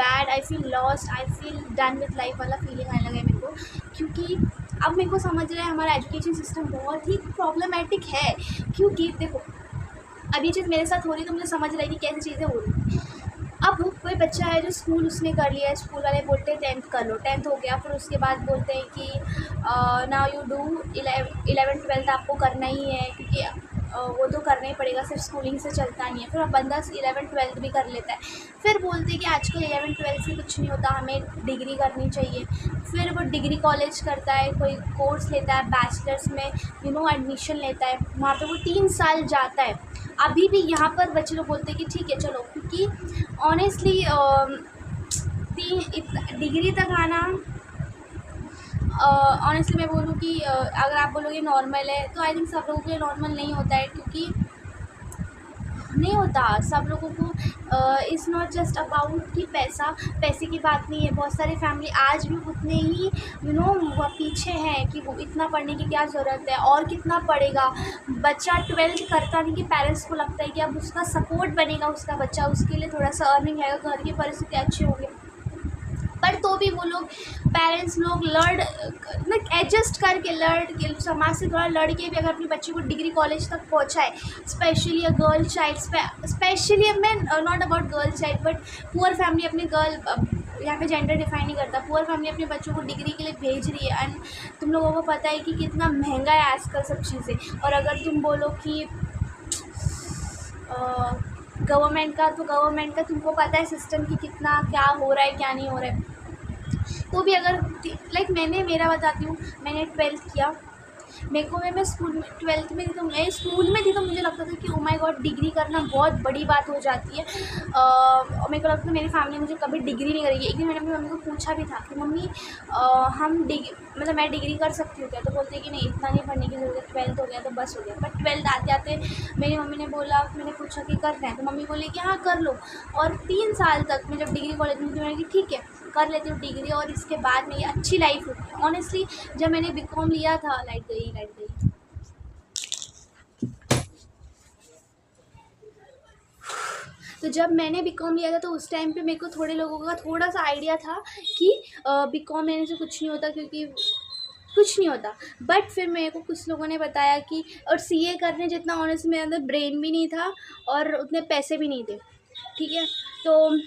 Bad, I feel lost, I feel done with life वाला feeling आने लगा है मेरे को, क्योंकि अब मेरे को समझ रहा है हमारा एजुकेशन सिस्टम बहुत ही प्रॉब्लमेटिक है। क्योंकि देखो अब ये चीज़ मेरे साथ हो रही है तो मुझे समझ रहा है कि कैसी चीज़ें हो रही हैं। अब कोई बच्चा है जो स्कूल उसने कर लिया है, स्कूल वाले बोलते हैं 10th कर लो, 10th हो गया, फिर उसके बाद बोलते हैं कि now you do 11th 12th आपको करना ही है, क्योंकि वो तो करना ही पड़ेगा, सिर्फ स्कूलिंग से चलता नहीं है। फिर अब बंदा 11th 12th भी कर लेता है, फिर बोलते हैं कि आजकल 11th 12th से कुछ नहीं होता, हमें डिग्री करनी चाहिए। फिर वो डिग्री कॉलेज करता है, कोई कोर्स लेता है बैचलर्स में, एडमिशन लेता है, वहाँ पे वो 3 साल जाता है। अभी भी यहाँ पर बच्चे लोग बोलते हैं कि ठीक है चलो, क्योंकि ऑनेस्टली डिग्री तक आना, ऑनेस्टली मैं बोलूँ कि अगर आप बोलोगे नॉर्मल है तो आई थिंक सब लोगों के लिए नॉर्मल नहीं होता है, क्योंकि नहीं होता सब लोगों को। इट्स नॉट जस्ट अबाउट कि पैसे की बात नहीं है। बहुत सारी फैमिली आज भी उतने ही वो पीछे हैं कि वो इतना पढ़ने की क्या ज़रूरत है, और कितना पढ़ेगा बच्चा। 12th करता नहीं कि पेरेंट्स को लगता है कि अब उसका सपोर्ट बनेगा उसका बच्चा, उसके लिए थोड़ा सा अर्निंग आएगा, घर की परिस्थिति अच्छी होगी, पर तो भी वो लोग पेरेंट्स लोग एडजस्ट करके लड़ के समाज से थोड़ा लड़ के भी अगर अपनी बच्ची को डिग्री कॉलेज तक पहुंचाए, specially a girl child, specially मैं not about girl child but poor family अपनी गर्ल, यहाँ पे जेंडर डिफाइन नहीं करता, पुअर फैमिली अपने बच्चों को डिग्री के लिए भेज रही है। एंड तुम लोगों को पता है कि कितना महंगा है आजकल सब चीज़ें। और अगर तुम बोलो कि गवर्नमेंट का, तो गवर्नमेंट का तुमको पता है सिस्टम की कितना क्या हो रहा है क्या नहीं हो रहा है। तो भी अगर मैंने मेरा बताती हूँ, मैंने 12th किया, मेरे को मैं स्कूल में 12th में थी, तो मैं स्कूल में थी तो मुझे लगता था कि ओ माय गॉड डिग्री करना बहुत बड़ी बात हो जाती है। और मेरे को लगता था मेरी फैमिली मुझे कभी डिग्री नहीं करेगी। एक दिन मैंने अपनी मम्मी को पूछा भी था कि मम्मी हम मैं डिग्री कर सकती हूँ क्या, तो बोलते कि नहीं इतना नहीं पढ़ने की ज़रूरत है, 12th हो गया तो बस हो गया। बट 12th आते आते मेरी मम्मी ने बोला, मैंने पूछा कि करना है, तो मम्मी बोली कि हाँ कर लो। और 3 साल तक मैं जब डिग्री कॉलेज में थी मैंने कहा ठीक है कर लेती हूँ डिग्री, और इसके बाद में ये अच्छी लाइफ होती है। ऑनेस्टली जब मैंने बीकॉम लिया था, लाइट गई, तो जब मैंने बीकॉम लिया था तो उस टाइम पे मेरे को थोड़े लोगों का थोड़ा सा आइडिया था कि बीकॉम लेने से कुछ नहीं होता, क्योंकि कुछ नहीं होता। बट फिर मेरे को कुछ लोगों ने बताया कि, और सीए करने जितना ऑनेस्ट मेरे अंदर ब्रेन भी नहीं था और उतने पैसे भी नहीं थे, ठीक है। तो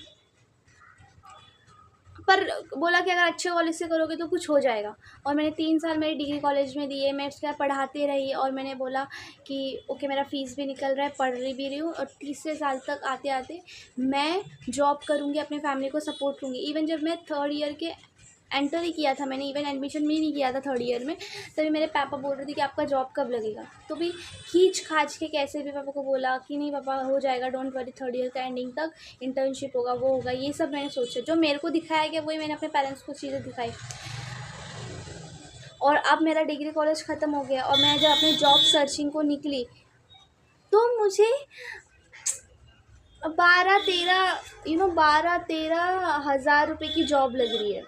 पर बोला कि अगर अच्छे कॉलेज से करोगे तो कुछ हो जाएगा। और मैंने 3 साल मेरी डिग्री कॉलेज में दिए, मैं उसके बाद पढ़ाते रही, और मैंने बोला कि ओके मेरा फ़ीस भी निकल रहा है, पढ़ भी रही हूँ, और तीसरे साल तक आते आते मैं जॉब करूँगी, अपने फैमिली को सपोर्ट करूँगी। इवन जब मैं 3rd ईयर के एंटर ही किया था, मैंने इवन एडमिशन भी नहीं किया था 3rd ईयर में, तभी मेरे पापा बोल रहे थे कि आपका जॉब कब लगेगा। तो भी खींच खाच के कैसे भी पापा को बोला कि नहीं पापा हो जाएगा, डोंट वरी, 3rd ईयर का एंडिंग तक इंटर्नशिप होगा, वो होगा, ये सब मैंने सोचा। जो मेरे को दिखाया गया वही मैंने अपने पेरेंट्स को चीज़ें दिखाई। और अब मेरा डिग्री कॉलेज ख़त्म हो गया और मैं जब अपनी जॉब सर्चिंग को निकली तो मुझे 12-13 रुपये की जॉब लग रही है।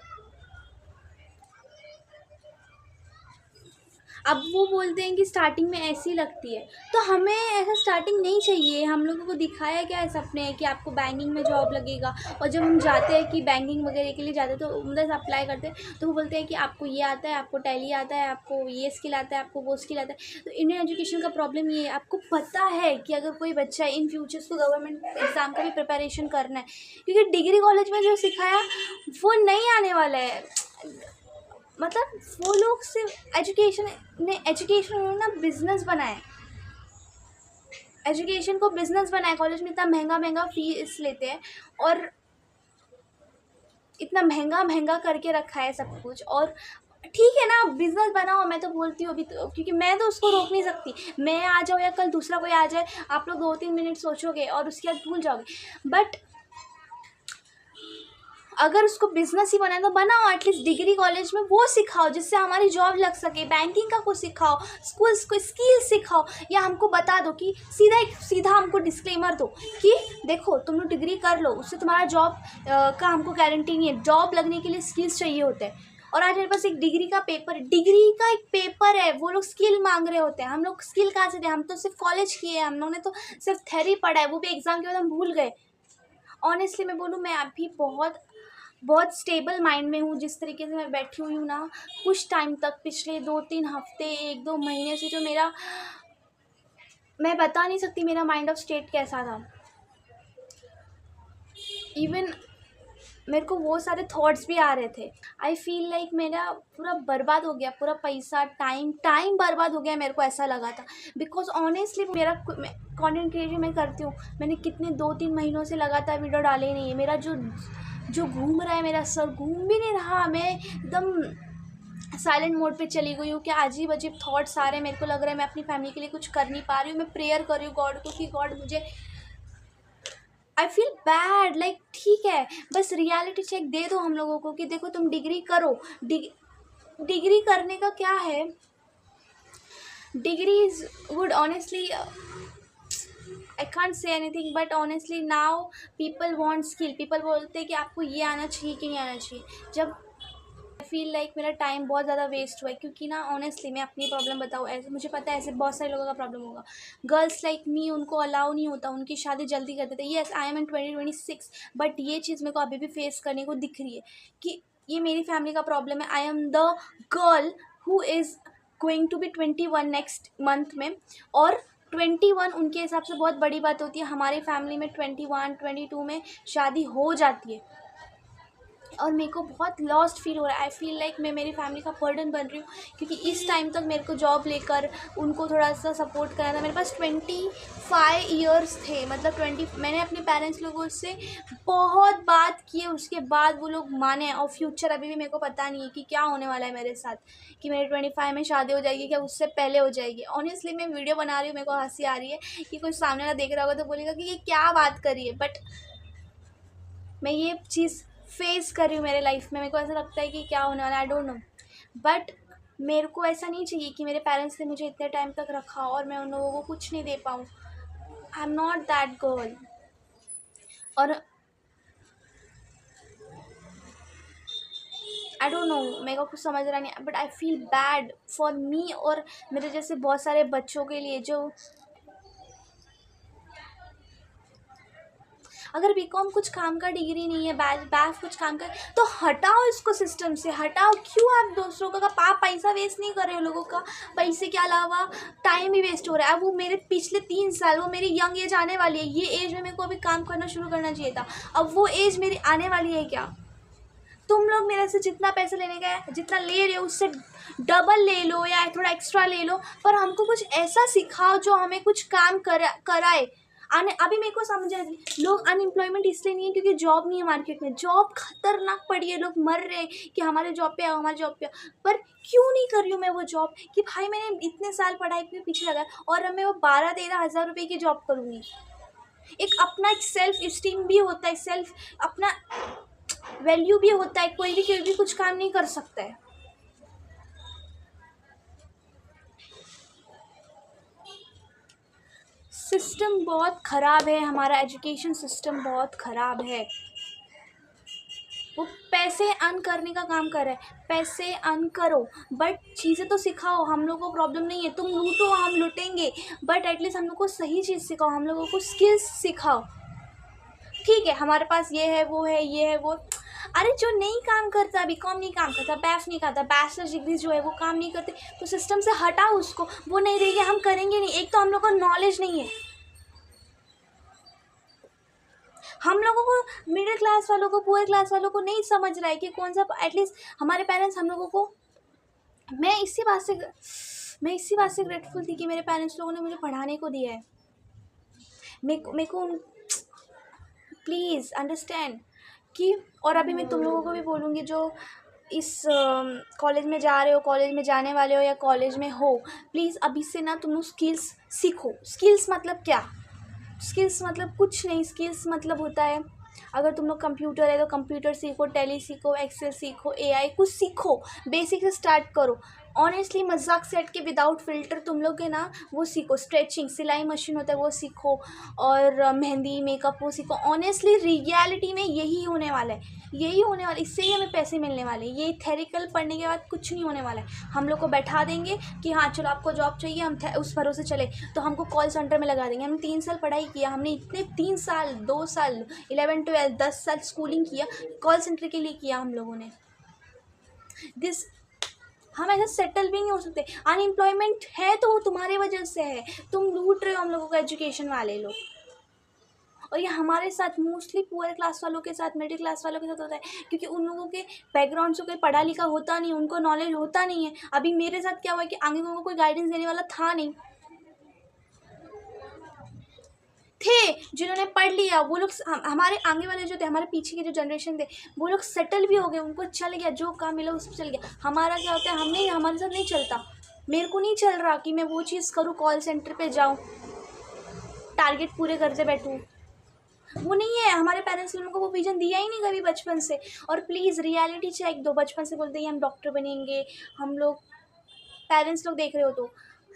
अब वो बोलते हैं कि स्टार्टिंग में ऐसी लगती है, तो हमें ऐसा स्टार्टिंग नहीं चाहिए। हम लोगों को दिखाया क्या है सपने कि आपको बैंकिंग में जॉब लगेगा, और जब हम जाते हैं कि बैंकिंग वगैरह के लिए जाते हैं तो मतलब अप्लाई करते हैं तो वो बोलते हैं कि आपको ये आता है, आपको टैली आता है, आपको ये स्किल आता है, आपको वो स्किल आता है। तो इंडियन एजुकेशन का प्रॉब्लम ये है, आपको पता है कि अगर कोई बच्चा इन फ्यूचर को गवर्नमेंट एग्ज़ाम का भी प्रिपरेशन करना है, क्योंकि डिग्री कॉलेज में जो सिखाया वो नहीं आने वाला है। मतलब वो लोग सिर्फ एजुकेशन ना बिजनेस बनाए, एजुकेशन को बिजनेस बनाए। कॉलेज में इतना महंगा फीस लेते हैं और इतना महंगा करके रखा है सब कुछ। और ठीक है ना बिजनेस बनाओ, मैं तो बोलती हूँ अभी तो, क्योंकि मैं तो उसको रोक नहीं सकती। मैं आ जाऊँ या कल दूसरा कोई आ जाए, आप लोग 2-3 मिनट सोचोगे और उसके बाद भूल जाओगे। बट अगर उसको बिजनेस ही बनाए तो बनाओ, एटलीस्ट डिग्री कॉलेज में वो सिखाओ जिससे हमारी जॉब लग सके, बैंकिंग का कुछ सिखाओ, स्कूल्स को स्किल सिखाओ, या हमको बता दो कि सीधा हमको डिस्क्लेमर दो कि देखो तुम लोग डिग्री कर लो, उससे तुम्हारा जॉब का हमको गारंटी नहीं है। जॉब लगने के लिए स्किल्स चाहिए होते हैं, और आज मेरे पास एक डिग्री का एक पेपर है, वो लोग स्किल मांग रहे होते हैं। हम लोग स्किल कहाँ से दें, हम तो सिर्फ कॉलेज किए हैं, हम लोगों ने तो सिर्फ थ्योरी पढ़ा है, वो भी एग्ज़ाम के बाद हम भूल गए। ऑनेस्टली मैं बोलूँ मैं अभी बहुत बहुत स्टेबल माइंड में हूँ। जिस तरीके से मैं बैठी हुई हूँ ना, कुछ टाइम तक पिछले 2-3 हफ्ते 1-2 महीने से जो मेरा, मैं बता नहीं सकती मेरा माइंड ऑफ स्टेट कैसा था। इवन मेरे को वो सारे थॉट्स भी आ रहे थे। आई फील लाइक मेरा पूरा बर्बाद हो गया, पूरा पैसा, टाइम बर्बाद हो गया, मेरे को ऐसा लगा था। बिकॉज ऑनेस्टली मेरा कंटेंट क्रिएशन मैं करती हूँ, मैंने कितने 2-3 महीनों से लगातार वीडियो डाले ही नहीं है। मेरा जो जो घूम रहा है, मेरा सर घूम भी नहीं रहा, मैं एकदम साइलेंट मोड पे चली गई हूँ कि अजीब अजीब थॉट्स आ रहे हैं। मेरे को लग रहा है मैं अपनी फैमिली के लिए कुछ कर नहीं पा रही हूँ। मैं प्रेयर कर रही हूँ गॉड को कि गॉड मुझे, आई फील बैड लाइक ठीक है, बस रियलिटी चेक दे दो हम लोगों को कि देखो तुम डिग्री करो। डिग्री करने का क्या है, degree is good honestly, I can't say anything, but honestly now people want skill. People बोलते हैं कि आपको ये आना चाहिए कि नहीं आना चाहिए। जब आई फील लाइक मेरा टाइम बहुत ज़्यादा वेस्ट हुआ है, क्योंकि ना ऑनेस्टली मैं अपनी प्रॉब्लम बताऊँ, ऐसे मुझे पता है ऐसे बहुत सारे लोगों का प्रॉब्लम होगा। गर्ल्स लाइक मी, उनको अलाउ नहीं होता, उनकी शादी जल्दी कर देते। Yes I am in 2026, but ये चीज़ मेरे को अभी भी फेस करने को दिख रही है कि ये मेरी फैमिली का प्रॉब्लम है। I am the girl who is going to be 21 next month में, और 21 उनके हिसाब से बहुत बड़ी बात होती है। हमारी फैमिली में 21-22 में शादी हो जाती है, और मेरे को बहुत लॉस्ट फील हो रहा है। आई फील लाइक मैं मेरी फैमिली का बर्डन बन रही हूँ, क्योंकि इस टाइम तक मेरे को जॉब लेकर उनको थोड़ा सा सपोर्ट करना था। मेरे पास 25 ईयर्स थे, मतलब 20, मैंने अपने पेरेंट्स लोगों से बहुत बात की है, उसके बाद वो लोग माने। और फ्यूचर अभी भी मेरे को पता नहीं है कि क्या होने वाला है मेरे साथ, कि मेरे 25 में शादी हो जाएगी क्या उससे पहले हो जाएगी। ऑनेस्टली मैं वीडियो बना रही हूँ, मेरे को हंसी आ रही है कि कोई सामने वाला देख रहा होगा तो बोलेगा कि ये क्या बात कर रही है, बट मैं ये चीज़ फेस कर रही हूँ मेरे लाइफ में। मेरे को ऐसा लगता है कि क्या होने वाला है, आई डोंट नो, बट मेरे को ऐसा नहीं चाहिए कि मेरे पेरेंट्स ने मुझे इतने टाइम तक रखा और मैं उन लोगों को कुछ नहीं दे पाऊँ। I am not that girl. और आई डोंट नो, मेरे को कुछ समझ रहा नहीं, but I feel bad for me और मेरे जैसे बहुत सारे बच्चों के लिए जो, अगर बीकॉम कुछ काम का डिग्री नहीं है, बैफ कुछ काम का, तो हटाओ इसको सिस्टम से, हटाओ। क्यों आप दूसरों का पैसा वेस्ट नहीं कर रहे हो, लोगों का पैसे के अलावा टाइम भी वेस्ट हो रहा है। अब वो मेरे पिछले 3 साल, वो मेरी यंग एज आने वाली है, ये एज में मेरे को अभी काम करना शुरू करना चाहिए था, अब वो एज मेरी आने वाली है क्या? तुम लोग मेरे से जितना पैसा लेने का है, जितना ले रहे हो उससे डबल ले लो या थोड़ा एक्स्ट्रा ले लो, पर हमको कुछ ऐसा सिखाओ जो हमें कुछ काम कराए। अभी मेरे को समझ आ रही, लोग अनएम्प्लॉयमेंट इसलिए नहीं है क्योंकि जॉब नहीं है मार्केट में। जॉब खतरनाक पड़ी है, लोग मर रहे हैं कि हमारे जॉब पे आओ, हमारे जॉब पे आओ। पर क्यों नहीं कर रही हूँ मैं वो जॉब, कि भाई मैंने इतने साल पढ़ाई के पीछे लगा और अब मैं वो 12-13 हज़ार रुपये की जॉब करूँगी। एक अपना एक सेल्फ इस्टीम भी होता है, सेल्फ अपना वैल्यू भी होता है। कोई भी कुछ काम नहीं कर सकता है। सिस्टम बहुत ख़राब है, हमारा एजुकेशन सिस्टम बहुत ख़राब है। वो पैसे अर्न करने का काम कर रहा है, पैसे अर्न करो बट चीज़ें तो सिखाओ। हम लोगों को प्रॉब्लम नहीं है, तुम लूटो हम लूटेंगे, बट एटलीस्ट हम लोग को सही चीज़ सिखाओ, हम लोगों को स्किल्स सिखाओ। ठीक है हमारे पास ये है, वो है, ये है, वो, अरे जो नहीं काम करता, बीकॉम नहीं काम करता, बैफ नहीं करता, बैचलर डिग्री जो है वो काम नहीं करते, तो सिस्टम से हटाओ उसको। वो नहीं रहेगी, हम करेंगे नहीं। एक तो हम लोग को नॉलेज नहीं है, हम लोगों को, मिडिल क्लास वालों को, पुअर क्लास वालों को नहीं समझ रहा है कि कौन सा, एटलीस्ट हमारे पेरेंट्स हम लोगों को, मैं इसी बात से ग्रेटफुल थी कि मेरे पेरेंट्स लोगों ने मुझे पढ़ाने को दिया है। मेरे को प्लीज़ अंडरस्टैंड कि, और अभी मैं तुम लोगों को भी बोलूँगी जो इस कॉलेज में जा रहे हो, कॉलेज में जाने वाले हो या कॉलेज में हो, प्लीज़ अभी से ना तुम लोग स्किल्स सीखो। स्किल्स मतलब क्या? स्किल्स मतलब कुछ नहीं, स्किल्स मतलब होता है, अगर तुम लोग कंप्यूटर है तो कंप्यूटर सीखो, टैली सीखो, एक्सेल सीखो, एआई कुछ सीखो, बेसिक से स्टार्ट करो। ऑनेस्टली मजाक से हट के विदाउट फ़िल्टर तुम लोग है ना वो सीखो, स्ट्रेचिंग, सिलाई मशीन होता है वो सीखो, और मेहंदी मेकअप वो सीखो। ऑनेस्टली रियलिटी में यही होने वाला है, यही होने वाला है, इससे ही हमें पैसे मिलने वाले हैं। ये थेरिकल पढ़ने के बाद कुछ नहीं होने वाला है। हम लोग को बैठा देंगे कि हाँ चलो आपको जॉब चाहिए, हम उस भरोसे चले तो हमको कॉल सेंटर में लगा देंगे। हमने 3 साल पढ़ाई किया, हमने इतने 3 साल 2 साल 11 12 10 साल स्कूलिंग किया, कॉल सेंटर के लिए किया हम लोगों ने। दिस हम ऐसे सेटल भी नहीं हो सकते। अनएम्प्लॉयमेंट है तो वो तुम्हारे वजह से है, तुम लूट रहे हो हम लोगों को, एजुकेशन वाले लोग। और ये हमारे साथ मोस्टली पुअर क्लास वालों के साथ, मिडिल क्लास वालों के साथ होता है, क्योंकि उन लोगों के बैकग्राउंड से कोई पढ़ा लिखा होता नहीं, उनको नॉलेज होता नहीं है। अभी मेरे साथ क्या हुआ कि आगे उनको कोई गाइडेंस देने वाला था नहीं, थे जिन्होंने पढ़ लिया वो लोग, हमारे आगे वाले जो थे, हमारे पीछे के जो जनरेशन थे वो लोग सेटल भी हो गए, उनको चल गया, जो काम मिला उस पर चल गया। हमारा क्या होता है, हमने हमारे साथ नहीं चलता। मेरे को नहीं चल रहा कि मैं वो चीज़ करूँ, कॉल सेंटर पे जाऊँ, टारगेट पूरे करते बैठूँ, वो नहीं है। हमारे पेरेंट्स ने हमको वो विजन दिया ही नहीं कभी बचपन से। और प्लीज़ रियलिटी चेक दो, बचपन से बोलते हैं हम डॉक्टर बनेंगे, हम लोग, पेरेंट्स लोग देख रहे हो तो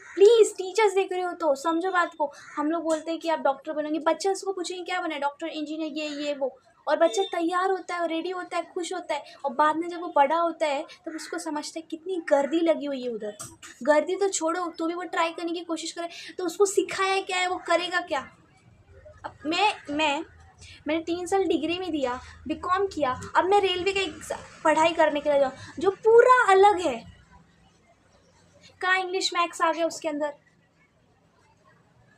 प्लीज़, टीचर्स देख रहे हो तो समझो बात को। हम लोग बोलते हैं कि आप डॉक्टर बनेंगे, बच्चे उसको पूछेंगे क्या बने, डॉक्टर, इंजीनियर, ये वो, और बच्चा तैयार होता है, रेडी होता है, खुश होता है, और बाद में जब वो बड़ा होता है तो उसको समझता है कितनी गर्दी लगी हुई है उधर। गर्दी तो छोड़ो, तो भी वो ट्राई करने की कोशिश करे, तो उसको सिखाया क्या है, वो करेगा क्या। अब मैंने 3 साल डिग्री में दिया, बीकॉम किया, अब मैं रेलवे का पढ़ाई करने के लिए जाऊँ जो पूरा अलग है। कहाँ इंग्लिश मैथ्स आ गया उसके अंदर,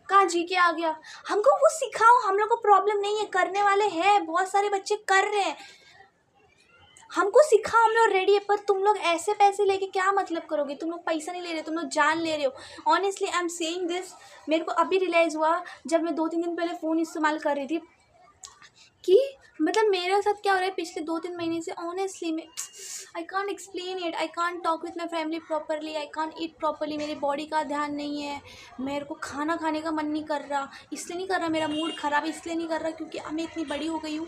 कहाँ जीके आ गया, हमको वो सिखाओ। हम लोग को प्रॉब्लम नहीं है, करने वाले हैं, बहुत सारे बच्चे कर रहे हैं, हमको सिखाओ, हम लोग रेडी है। पर तुम लोग ऐसे पैसे लेके क्या मतलब करोगे, तुम लोग पैसा नहीं ले रहे, तुम लोग जान ले रहे हो। Honestly I am saying this, मेरे को अभी रियलाइज़ हुआ जब मैं 2-3 दिन पहले फ़ोन इस्तेमाल कर रही थी कि मतलब मेरे साथ क्या हो रहा है पिछले 2-3 महीने से। ऑनेस्टली मैं I can't explain it, I can't talk with my family properly, I can't eat properly, मेरी बॉडी का ध्यान नहीं है, मेरे को खाना खाने का मन नहीं कर रहा। इसलिए नहीं कर रहा, मेरा मूड ख़राब है इसलिए नहीं कर रहा क्योंकि अब मैं इतनी बड़ी हो गई हूँ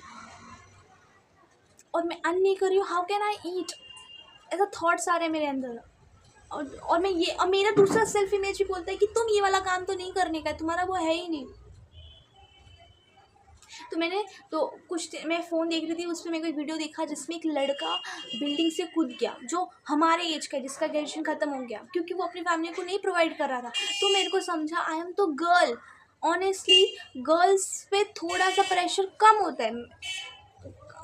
और मैं अर्न नहीं कर रही हूँ, हाउ कैन आई ईट, ऐसा थॉट्स आ रहे हैं मेरे अंदर। और मैं ये, और मेरा दूसरा सेल्फ इमेज भी बोलता है कि तुम ये वाला काम तो नहीं करने का है, तुम्हारा वो है ही नहीं। तो मैंने तो मैं फ़ोन देख रही थी, उसमें मेरे को एक वीडियो देखा जिसमें एक लड़का बिल्डिंग से कूद गया जो हमारे एज का है, जिसका ग्रेजुएशन ख़त्म हो गया, क्योंकि वो अपनी फैमिली को नहीं प्रोवाइड कर रहा था। तो मेरे को समझा, आई एम तो गर्ल, ऑनेस्टली गर्ल्स पे थोड़ा सा प्रेशर कम होता है।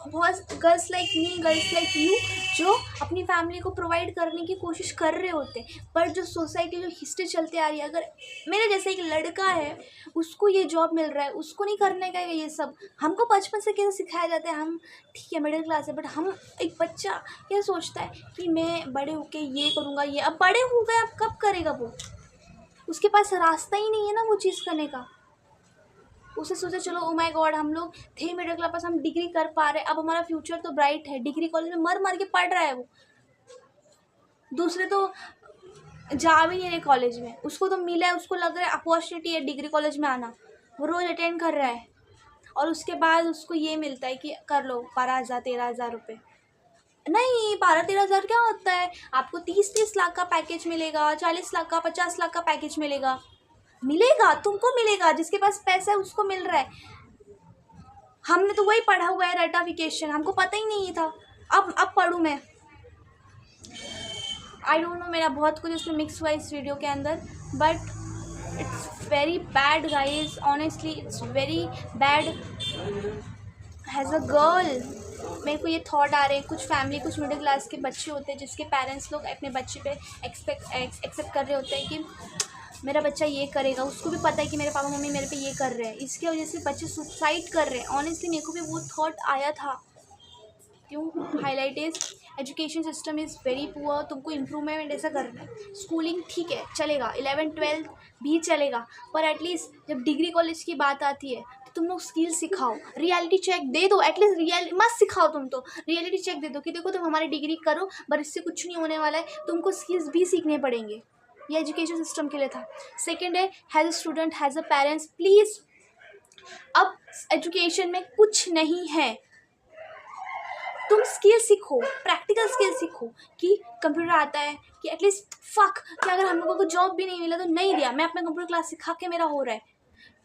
बहुत girls like me, girls like you जो अपनी फैमिली को प्रोवाइड करने की कोशिश कर रहे होते हैं, पर जो सोसाइटी जो हिस्ट्री चलते आ रही है, अगर मेरे जैसे एक लड़का है उसको ये जॉब मिल रहा है, उसको नहीं करने का है ये सब। हमको बचपन से कैसे सिखाया जाता है, हम ठीक है मिडिल क्लास है, बट हम, एक बच्चा क्या सोचता है कि मैं बड़े होके ये करूँगा, ये, अब बड़े हो गए अब कब करेगा वो, उसके पास रास्ता ही नहीं है ना वो चीज़ करने का। उसे सोचा चलो ओ माय गॉड, हम लोग थे मिडिल क्लास, हम डिग्री कर पा रहे हैं, अब हमारा फ्यूचर तो ब्राइट है। डिग्री कॉलेज में मर मर के पढ़ रहा है वो, दूसरे तो जा भी नहीं रहे कॉलेज में, उसको तो मिला है, उसको लग रहा है अपॉर्चुनिटी है डिग्री कॉलेज में आना, वो रोज़ अटेंड कर रहा है, और उसके बाद उसको ये मिलता है कि कर लो 12,000 13,000 रुपये। नहीं, 12-13 हज़ार क्या होता है, आपको 30-30 लाख का पैकेज मिलेगा, 40 लाख का, 50 लाख का पैकेज मिलेगा, तुमको मिलेगा, जिसके पास पैसा है उसको मिल रहा है। हमने तो वही पढ़ा हुआ है रेटाफिकेशन, हमको पता ही नहीं था, अब पढ़ूँ मैं, आई डोंट नो, मेरा बहुत कुछ उसमें मिक्स हुआ इस वीडियो के अंदर, but it's very bad guys, honestly it's very bad has a girl. मेरे को ये थॉट आ रहे हैं, कुछ फैमिली, कुछ मिडिल क्लास के बच्चे होते हैं जिसके पेरेंट्स लोग अपने बच्चे पे एक्सेप्ट कर रहे होते हैं कि मेरा बच्चा ये करेगा, उसको भी पता है कि मेरे पापा मम्मी मेरे पे ये कर रहे हैं, इसकी वजह से बच्चे सुसाइड कर रहे हैं। ऑनेस्टली मेरे को भी वो थॉट आया था। क्यों highlight is education system is very poor, तुमको इम्प्रूवमेंट ऐसा करना है। स्कूलिंग ठीक है चलेगा, 11-12 भी चलेगा, पर एटलीस्ट जब डिग्री कॉलेज की बात आती है तो तुम लोग स्किल सिखाओ, रियलिटी चेक दे दो, एटलीस्ट मत सिखाओ, तुम तो रियलिटी चेक दे दो कि देखो तुम हमारी डिग्री करो पर इससे कुछ नहीं होने वाला है, तुमको स्किल्स भी सीखने पड़ेंगे। ये एजुकेशन सिस्टम के लिए था। सेकेंड है, has a student has a parents, please अब एजुकेशन में कुछ नहीं है, तुम स्किल सीखो, प्रैक्टिकल स्किल सीखो कि कंप्यूटर आता है, कि एटलीस्ट कि अगर हम लोगों को जॉब भी नहीं मिला तो नहीं दिया, मैं अपना कंप्यूटर क्लास सिखा के मेरा हो रहा है।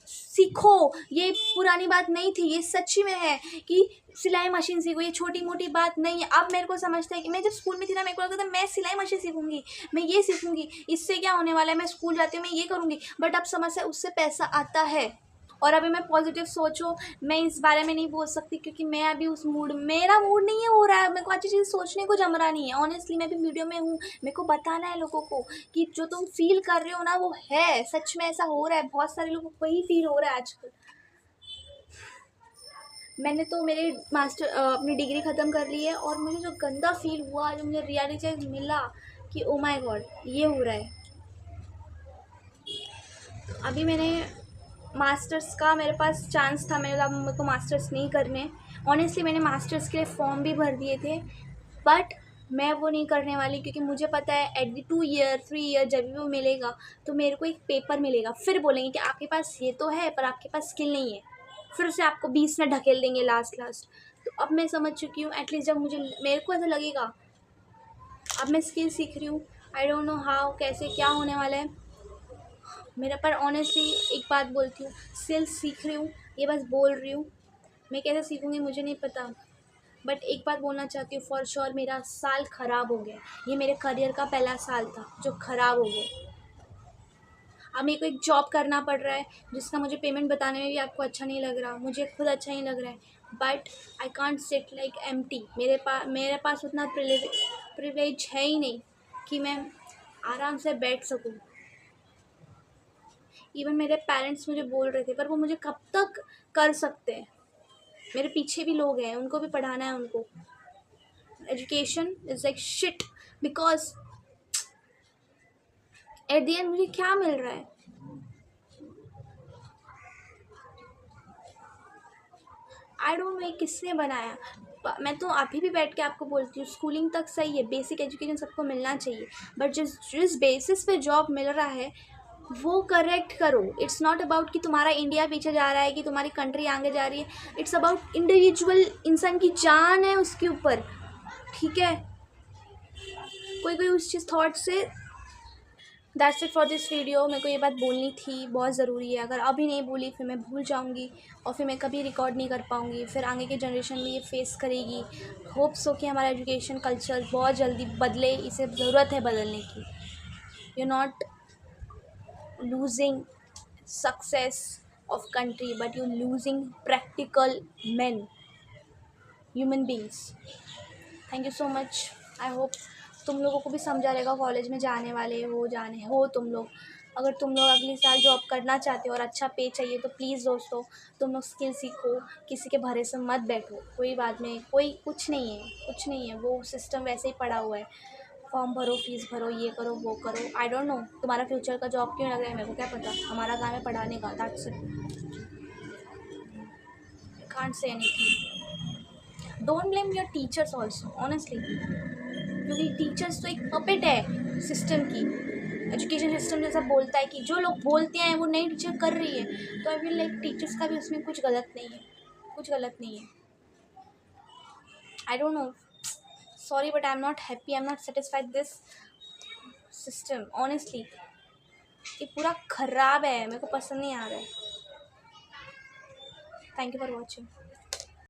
सीखो, ये पुरानी बात नहीं थी, ये सच्ची में है कि सिलाई मशीन सीखो, ये छोटी मोटी बात नहीं है। अब मेरे को समझता है कि मैं जब स्कूल में थी ना, मेरे को लगता था मैं सिलाई मशीन सीखूंगी, मैं ये सीखूंगी, इससे क्या होने वाला है, मैं स्कूल जाती हूँ मैं ये करूँगी, बट अब समझ है उससे पैसा आता है। और अभी मैं पॉजिटिव सोचो, मैं इस बारे में नहीं बोल सकती क्योंकि मैं अभी उस मूड, मेरा मूड नहीं है हो रहा है, मेरे को अच्छी चीज़ सोचने को जम रहा नहीं है। ऑनेस्टली मैं भी वीडियो में हूँ, मेरे को बताना है लोगों को कि जो तुम फील कर रहे हो ना वो है, सच में ऐसा हो रहा है, बहुत सारे लोगों को वही फील हो रहा है आजकल। मैंने तो मेरे अपनी डिग्री ख़त्म कर ली है और मुझे जो गंदा फील हुआ, जो मुझे रियलाइज़ मिला कि ओ माय गॉड ये हो रहा है। अभी मैंने मास्टर्स का मेरे पास चांस था, मेरे को मास्टर्स नहीं करने। ऑनेस्टली मैंने मास्टर्स के लिए फॉर्म भी भर दिए थे, बट मैं वो नहीं करने वाली क्योंकि मुझे पता है एट द 2 ईयर 3 ईयर जब भी वो मिलेगा तो मेरे को एक पेपर मिलेगा, फिर बोलेंगे कि आपके पास ये तो है पर आपके पास स्किल नहीं है, फिर से आपको 20 में ढकेल देंगे लास्ट। तो अब मैं समझ चुकी हूँ, एटलीस्ट जब मेरे को ऐसा लगेगा, अब मैं स्किल सीख रही हूँ, आई डोंट नो हाउ, कैसे क्या होने वाला है मेरा, पर ऑनेस्टली एक बात बोलती हूँ, स्किल सीख रही हूँ, ये बस बोल रही हूँ, मैं कैसे सीखूँगी मुझे नहीं पता, बट एक बात बोलना चाहती हूँ फॉर श्योर, मेरा साल ख़राब हो गया, ये मेरे करियर का पहला साल था जो ख़राब हो गया। अब मेरे को एक जॉब करना पड़ रहा है जिसका मुझे पेमेंट बताने में भी आपको अच्छा नहीं लग रहा, मुझे खुद अच्छा नहीं लग रहा है, but I can't sit like empty. मेरे पास उतना प्रिविलेज है ही नहीं कि मैं आराम से बैठ सकूँ। इवन मेरे पेरेंट्स मुझे बोल रहे थे पर वो मुझे कब तक कर सकते हैं, मेरे पीछे भी लोग हैं, उनको भी पढ़ाना है, उनको education is like shit, because at the end मुझे क्या मिल रहा है, आई डोंट नो ये किसने बनाया। मैं तो अभी भी बैठ के आपको बोलती हूँ स्कूलिंग तक सही है, बेसिक एजुकेशन सबको मिलना चाहिए, बट जिस बेसिस पे जॉब मिल रहा है वो करेक्ट करो। इट्स नॉट अबाउट कि तुम्हारा इंडिया पीछे जा रहा है कि तुम्हारी कंट्री आगे जा रही है, इट्स अबाउट इंडिविजुअल, इंसान की जान है उसके ऊपर, ठीक है। कोई कोई उस चीज़ थॉट से, that's it for this video. मेरे को ये बात बोलनी थी, बहुत ज़रूरी है, अगर अभी नहीं बोली फिर मैं भूल जाऊँगी और फिर मैं कभी रिकॉर्ड नहीं कर पाऊँगी, फिर आगे की जनरेशन भी ये फेस करेगी। होप सो कि हमारा एजुकेशन कल्चर बहुत जल्दी बदले, इसे ज़रूरत है बदलने की। You not losing success of country but you losing practical men, human beings. Thank you so much. I hope तुम लोगों को भी समझा रहेगा, कॉलेज में जाने वाले हो तुम लोग, अगर तुम लोग अगले साल जॉब करना चाहते हो और अच्छा पे चाहिए तो प्लीज़ दोस्तों तुम लोग स्किल सीखो, किसी के भरोसे मत बैठो, कोई बात नहीं, कोई कुछ नहीं है, वो सिस्टम वैसे ही पड़ा हुआ है, फॉर्म भरो, फीस भरो, ये करो वो करो, आई डोंट नो तुम्हारा फ्यूचर का जॉब क्यों लग रहा है, मेरे को क्या पता, हमारा काम है पढ़ाने का, that's it, can't say anything. Don't blame your teachers also, honestly, क्योंकि टीचर्स तो एक पपेट है सिस्टम की, एजुकेशन सिस्टम जैसा बोलता है कि जो लोग बोलते हैं वो नई टीचर कर रही है, तो आई फील लाइक टीचर्स का भी उसमें कुछ गलत नहीं है, कुछ गलत नहीं है। I don't know, sorry but I am not happy, I am not satisfied this system, honestly ये पूरा ख़राब है, मेरे को पसंद नहीं आ रहा है। Thank you for watching.